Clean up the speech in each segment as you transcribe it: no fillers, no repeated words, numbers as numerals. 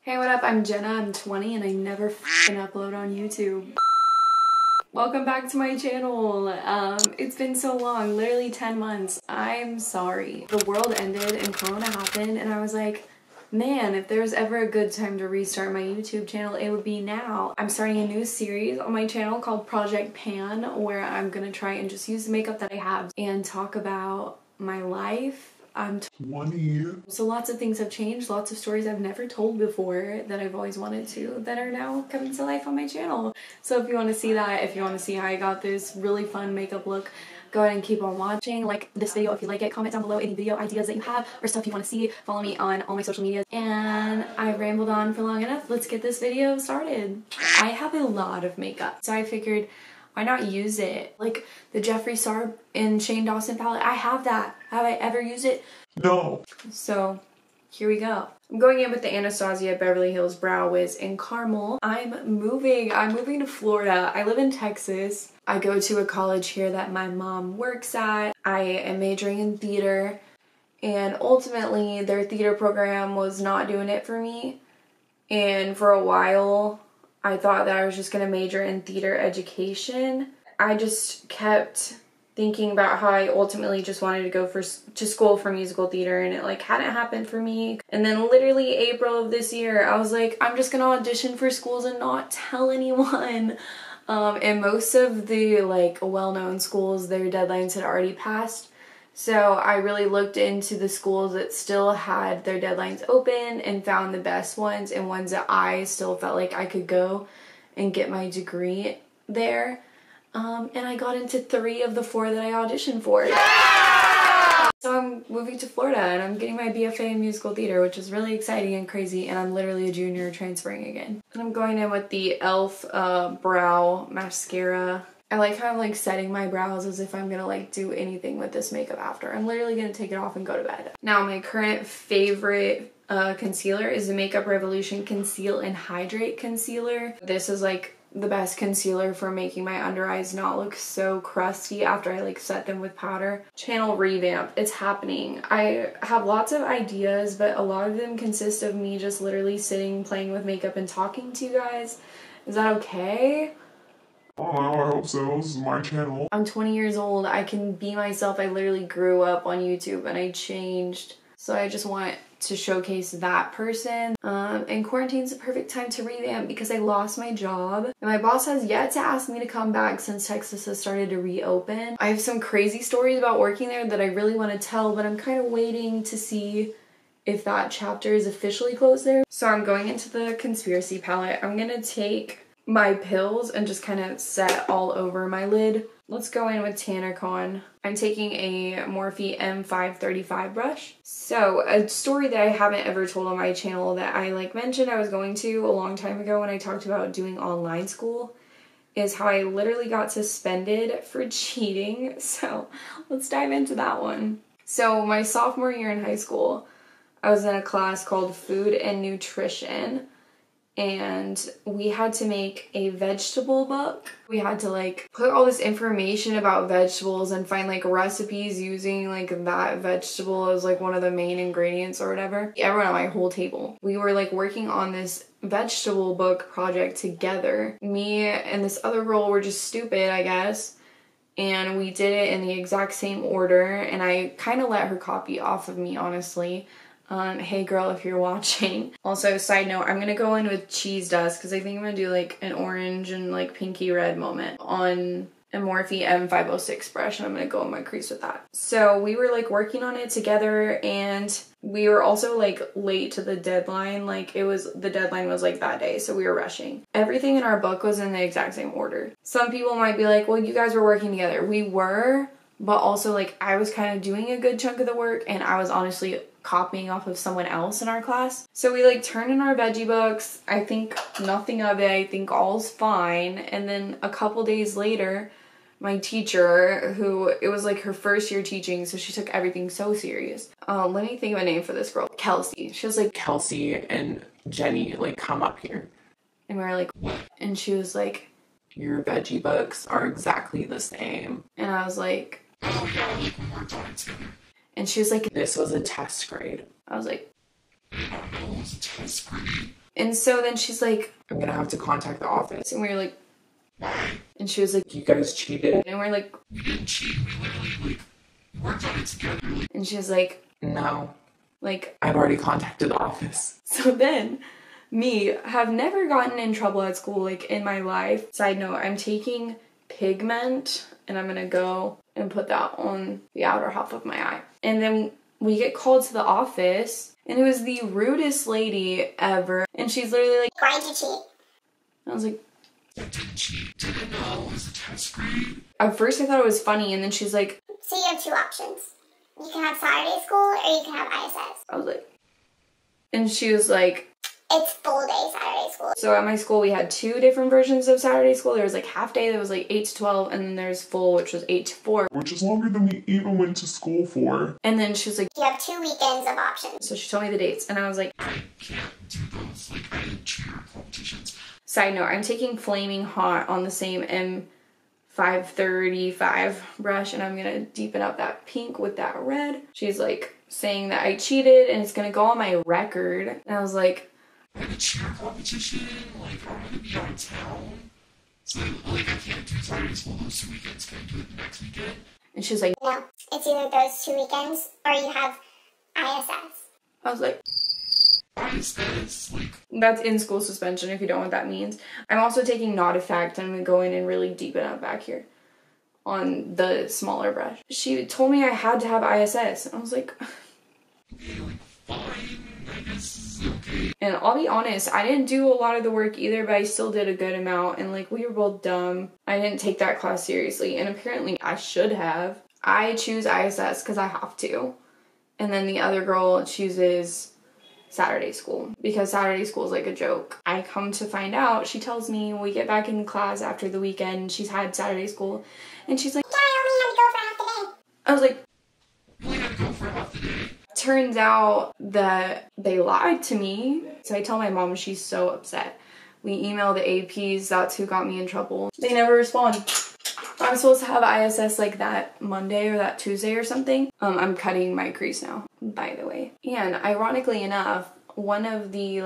Hey, what up? I'm Jenna, I'm 20 and I never f***ing upload on YouTube. Welcome back to my channel. It's been so long, literally 10 months. I'm sorry. The world ended and Corona happened and I was like, man, if there's ever a good time to restart my YouTube channel, it would be now. I'm starting a new series on my channel called Project Pan, where I'm gonna try and just use the makeup that I have and talk about my life. I'm 20. So lots of things have changed, lots of stories I've never told before that I've always wanted to that are now coming to life on my channel. So if you want to see that, if you want to see how I got this really fun makeup look, go ahead and keep on watching. Like this video if you like it, comment down below any video ideas that you have or stuff you want to see. Follow me on all my social medias. And I rambled on for long enough. Let's get this video started. I have a lot of makeup, so I figured why not use it? Like the Jeffree Star and Shane Dawson palette, I have that. Have I ever used it? No. So here we go. I'm going in with the Anastasia Beverly Hills Brow Wiz in Caramel. I'm moving to Florida. I live in Texas. I go to a college here that my mom works at. I am majoring in theater, and ultimately their theater program was not doing it for me. And for a while, I thought that I was just gonna major in theater education. I just kept thinking about how I ultimately just wanted to go to school for musical theater, and it like hadn't happened for me. And then literally April of this year, I was like, I'm just gonna audition for schools and not tell anyone. And most of the like well-known schools, their deadlines had already passed. So I really looked into the schools that still had their deadlines open and found the best ones and ones that I still felt like I could go and get my degree there. And I got into 3 of the 4 that I auditioned for. Yeah! So I'm moving to Florida and I'm getting my BFA in musical theater, which is really exciting and crazy, and I'm literally a junior transferring again. And I'm going in with the e.l.f. Brow Mascara. I like how I'm like setting my brows as if I'm gonna like do anything with this makeup after. I'm literally gonna take it off and go to bed. Now my current favorite concealer is the Makeup Revolution Conceal and Hydrate Concealer. This is like the best concealer for making my under eyes not look so crusty after I like set them with powder. Channel revamp, it's happening. I have lots of ideas, but a lot of them consist of me just literally sitting, playing with makeup and talking to you guys. Is that okay? Oh, I hope so. This is my channel. I'm 20 years old. I can be myself. I literally grew up on YouTube and I changed. So I just want to showcase that person. And quarantine's the perfect time to revamp because I lost my job. And my boss has yet to ask me to come back since Texas has started to reopen. I have some crazy stories about working there that I really want to tell, but I'm kind of waiting to see if that chapter is officially closed there. So I'm going into the conspiracy palette. I'm gonna take my pills and just kind of set all over my lid. Let's go in with TannerCon. I'm taking a Morphe M535 brush. So a story that I haven't ever told on my channel that I like mentioned I was going to a long time ago when I talked about doing online school is how I literally got suspended for cheating. So let's dive into that one. So my sophomore year in high school, I was in a class called Food and Nutrition, and we had to make a vegetable book. We had to like put all this information about vegetables and find like recipes using like that vegetable as like one of the main ingredients or whatever. Everyone at my whole table, we were like working on this vegetable book project together. Me and this other girl were just stupid, I guess, and we did it in the exact same order, and I kind of let her copy off of me, honestly. Hey girl, if you're watching. Also, side note, I'm gonna go in with cheese dust because I think I'm gonna do like an orange and like pinky red moment on a Morphe M506 brush, and I'm gonna go in my crease with that. So we were like working on it together, and we were also like late to the deadline. Like the deadline was like that day, so we were rushing. Everything in our book was in the exact same order. Some people might be like, well, you guys were working together. We were, but also like I was kind of doing a good chunk of the work, and I was honestly copying off of someone else in our class. So we like turned in our veggie books. I think nothing of it. I think all's fine. And then a couple days later, my teacher, who it was like her first year teaching, so she took everything so serious. Let me think of a name for this girl. Kelsey. She was like, Kelsey and Jenny, like, come up here. And we were like, what? And she was like, your veggie books are exactly the same. And I was like, oh yeah, we can work on it together. And she was like, this was a test grade. I was like, it was a test grade. And so then she's like, I'm gonna have to contact the office. and we were like, and she was like, You guys cheated. and we're like, We didn't cheat, we literally, worked on it together. and she was like, No. like, I've already contacted the office. so then me have never gotten in trouble at school, like, in my life. Side note, I'm taking pigment, and I'm gonna go and put that on the outer half of my eye. And then we get called to the office, and it was the rudest lady ever. And she's literally like, why did you cheat? I was like, I didn't cheat. Didn't know it was a test grade. at first I thought it was funny, and then she's like, So you have two options. You can have Saturday school or you can have ISS. I was like, and she was like, It's full day Saturday school. so at my school we had two different versions of Saturday school. There was like half day that was like 8 to 12, and then there's full, which was 8 to 4. Which is longer than we even went to school for. And then she was like, You have 2 weekends of options. so she told me the dates, and I was like, I can't do those. I didn't cheer competitions. side note, I'm taking Flaming Hot on the same M535 brush, and I'm gonna deepen up that pink with that red. She's like saying that I cheated and it's gonna go on my record. And I was like, I had a cheer competition. I'm gonna be out of town. So, I can't do Saturday school those 2 weekends. Can I do it the next weekend? and she was like, No, it's either those 2 weekends or you have ISS. I was like, ISS, that's in-school suspension if you don't know what that means. I'm also taking Not Effect. I'm gonna go in and really deepen up back here on the smaller brush. She told me I had to have ISS. I was like, okay, fine. I guess it's okay. and I'll be honest, I didn't do a lot of the work either, but I still did a good amount, and we were both dumb. I didn't take that class seriously, and apparently I should have. I choose ISS because I have to, and then the other girl chooses Saturday school because Saturday school is like a joke. I come to find out, she tells me we get back in class after the weekend, she's had Saturday school, and she's like, Yeah, I only had to go for half the day. I was like, You only had to go for half the day. turns out that they lied to me. So I tell my mom, she's so upset. We email the APs, that's who got me in trouble. They never respond. I'm supposed to have ISS like that Monday or that Tuesday or something. I'm cutting my crease now, by the way. And ironically enough, one of the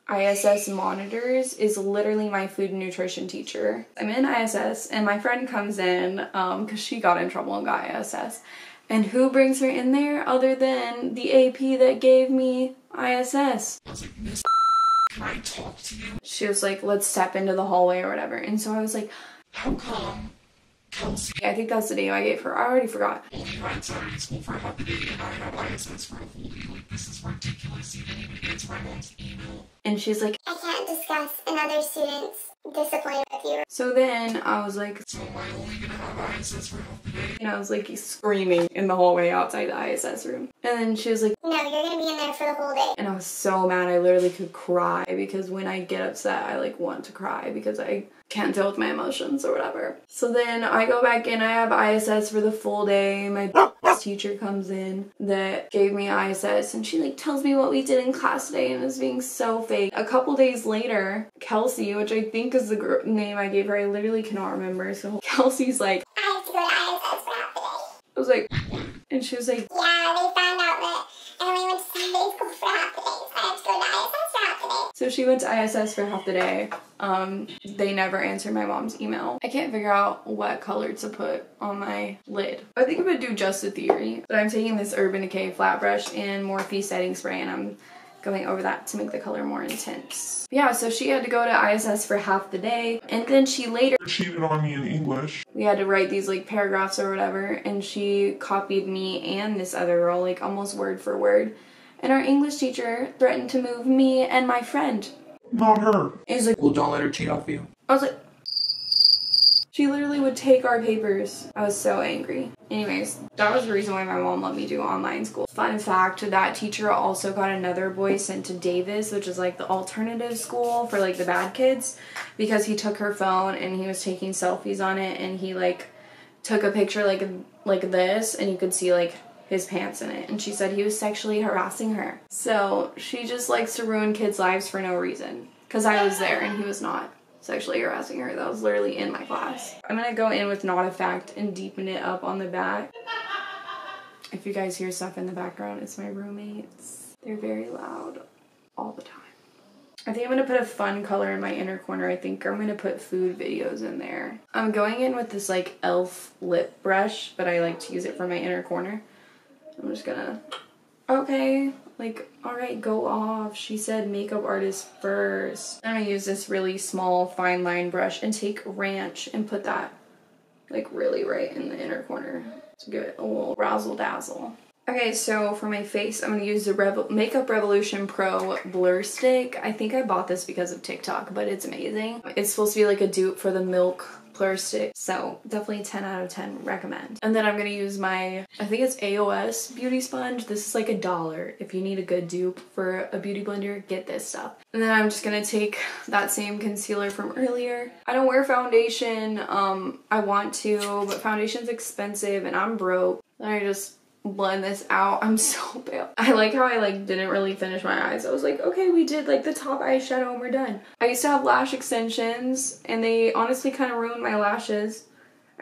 ISS monitors is literally my food and nutrition teacher. I'm in ISS and my friend comes in because she got in trouble and got ISS. And who brings her in there other than the AP that gave me ISS? I was like, Miss, can I talk to you? She was like, let's step into the hallway or whatever. And so I was like, How come Kelsey I think that's the name I gave her. I already forgot. only had Saturday school for half the day and I have ISS for a full day? This is ridiculous. You didn't even answer my mom's email. And she's like, I can't discuss another student's disappointment with you. so then I was like, So am I only gonna have ISS for half the day? and I was like screaming in the hallway outside the ISS room. And then she was like, No, you're gonna be in there for the whole day. and I was so mad I literally could cry because when I get upset I want to cry because I can't deal with my emotions or whatever. So then I go back in, I have ISS for the full day. My teacher comes in that gave me ISS and she tells me what we did in class today and is being so fake. A couple days later, Kelsey, which I think is the name I gave her, I literally cannot remember. So Kelsey's like, I have to go to ISS for half the day. I was like, and she was like, Yeah, they found out that I only went to Sunday school for half the day, so I have to go to ISS for half the day. so she went to ISS for half the day. They never answered my mom's email. I can't figure out what color to put on my lid. I think I'm gonna do just the theory, but I'm taking this Urban Decay flat brush and Morphe setting spray and I'm going over that to make the color more intense. Yeah, so she had to go to ISS for half the day and then she later Cheated on me in English. we had to write these paragraphs or whatever and she copied me and this other girl almost word for word. And our English teacher threatened to move me and my friend. Not her. And he's like, Well, don't let her cheat off you. I was like, she literally would take our papers. I was so angry. Anyways, that was the reason why my mom let me do online school. Fun fact, that teacher also got another boy sent to Davis, which is the alternative school for the bad kids, because he took her phone and he was taking selfies on it and he took a picture like this and you could see his pants in it, and she said he was sexually harassing her. So she just likes to ruin kids' lives for no reason. Because I was there and he was not sexually harassing her. That was literally in my class. I'm gonna go in with Not Effect and deepen it up on the back. If you guys hear stuff in the background, it's my roommates. They're very loud all the time. I think I'm going to put a fun color in my inner corner. I think I'm going to put food videos in there. I'm going in with this like e.l.f. lip brush, but I like to use it for my inner corner. I'm just gonna, okay, like, alright, go off. She said makeup artist first. I'm gonna use this really small fine line brush and take Ranch and put that like really right in the inner corner to give it a little razzle dazzle. Okay, so for my face, I'm going to use the Makeup Revolution Pro Blur Stick. I think I bought this because of TikTok, but it's amazing. It's supposed to be like a dupe for the Milk Blur Stick, so definitely 10 out of 10 recommend. And then I'm going to use my, I think it's AOS Beauty Sponge. This is like $1. If you need a good dupe for a beauty blender, get this stuff. And then I'm just going to take that same concealer from earlier. I don't wear foundation. I want to, but foundation's expensive and I'm broke. Then I just blend this out. I'm so pale. I like how I like didn't really finish my eyes. I was like, okay, we did like the top eyeshadow and we're done. I used to have lash extensions and they honestly kind of ruined my lashes.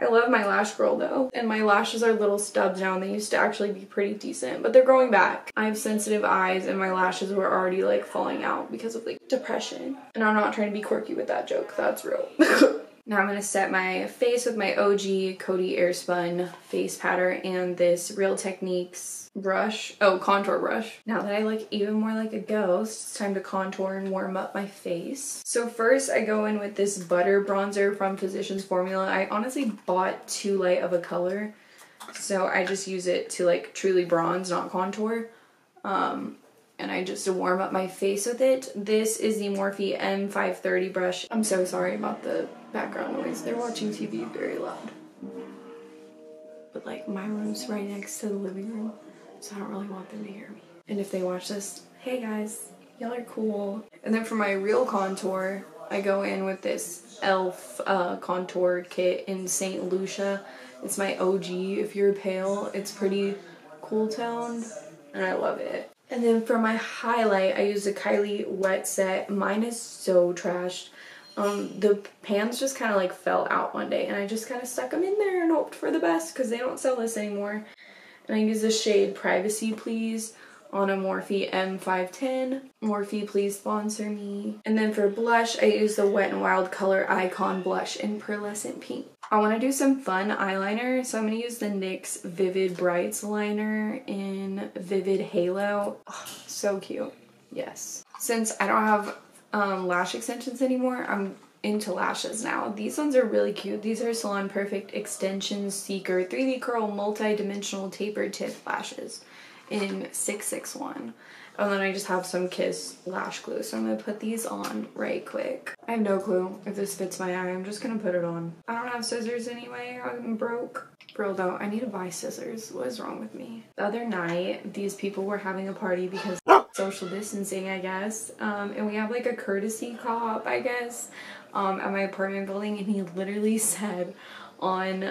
I love my lash girl though. And my lashes are little stubs now and they used to actually be pretty decent, but they're growing back. I have sensitive eyes and my lashes were already like falling out because of like depression. And I'm not trying to be quirky with that joke. That's real. Now I'm going to set my face with my OG Coty Airspun face powder and this Real Techniques brush. Oh, contour brush. Now that I look even more like a ghost, it's time to contour and warm up my face. So first I go in with this butter bronzer from Physicians Formula. I honestly bought too light of a color, so I just use it to like truly bronze, not contour. And I just warm up my face with it. This is the Morphe M530 brush. I'm so sorry about the background noise. They're watching TV very loud. But like my room's right next to the living room, so I don't really want them to hear me. And if they watch this, hey guys, y'all are cool. And then for my real contour, I go in with this e.l.f. Contour kit in St. Lucia. It's my OG. If you're pale, it's pretty cool toned, and I love it. And then for my highlight, I use the Kylie Wet Set. Mine is so trashed. The pans just kind of like fell out one day and I just kind of stuck them in there and hoped for the best because they don't sell this anymore. And I use the shade Privacy Please on a Morphe M510. Morphe, please sponsor me. And then for blush, I use the Wet n Wild Color Icon Blush in Pearlescent Pink. I want to do some fun eyeliner, so I'm going to use the NYX Vivid Brights liner in Vivid Halo. Oh, so cute. Yes. Since I don't have lash extensions anymore, I'm into lashes now. These ones are really cute. These are Salon Perfect Extension Seeker 3D Curl Multi-Dimensional Tapered Tip Lashes in 661. And then I just have some Kiss lash glue, so I'm going to put these on right quick. I have no clue if this fits my eye. I'm just going to put it on. I don't have scissors anyway. I'm broke. For real though, I need to buy scissors. What is wrong with me? The other night, these people were having a party because social distancing, I guess. And we have like a courtesy cop, I guess, at my apartment building, and he literally said on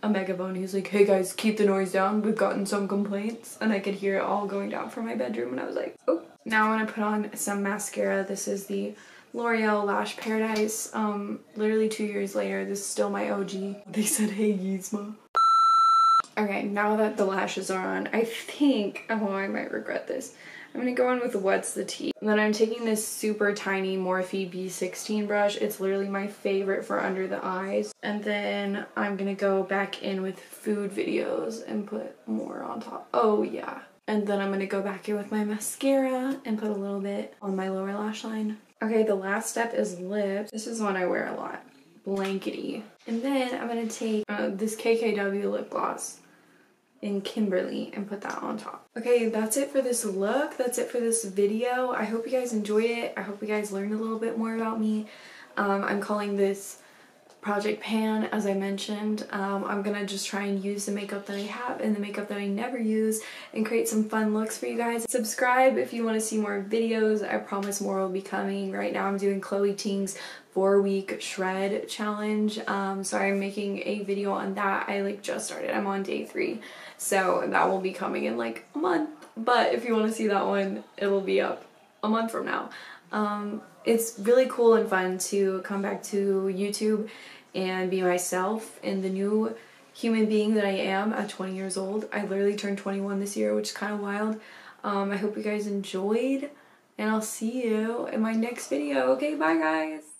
a megaphone, he's like, hey guys, keep the noise down, we've gotten some complaints. And I could hear it all going down from my bedroom, and I was like, oh. Now I'm gonna put on some mascara. This is the L'Oreal Lash Paradise. Literally 2 years later, this is still my OG. They said, hey Yzma. Okay, now that the lashes are on, I think, oh, I might regret this. I'm gonna go in with What's the Tea. And then I'm taking this super tiny Morphe B16 brush. It's literally my favorite for under the eyes. And then I'm gonna go back in with Food Videos and put more on top. Oh yeah. And then I'm gonna go back in with my mascara and put a little bit on my lower lash line. Okay, the last step is lips. This is one I wear a lot. Blankety. And then I'm gonna take this KKW lip gloss in Kimberly and put that on top. Okay, that's it for this look. That's it for this video. I hope you guys enjoyed it. I hope you guys learned a little bit more about me. I'm calling this Project Pan, as I mentioned. I'm gonna just try and use the makeup that I have and the makeup that I never use and create some fun looks for you guys. Subscribe if you want to see more videos. I promise more will be coming. Right now I'm doing Chloe Ting's 4-week shred challenge. So I'm making a video on that. I like just started. I'm on day 3. So that will be coming in like a month. But if you want to see that one, it will be up a month from now. It's really cool and fun to come back to YouTube and be myself and the new human being that I am at 20 years old. I literally turned 21 this year, which is kind of wild. I hope you guys enjoyed. and I'll see you in my next video. Okay, bye guys.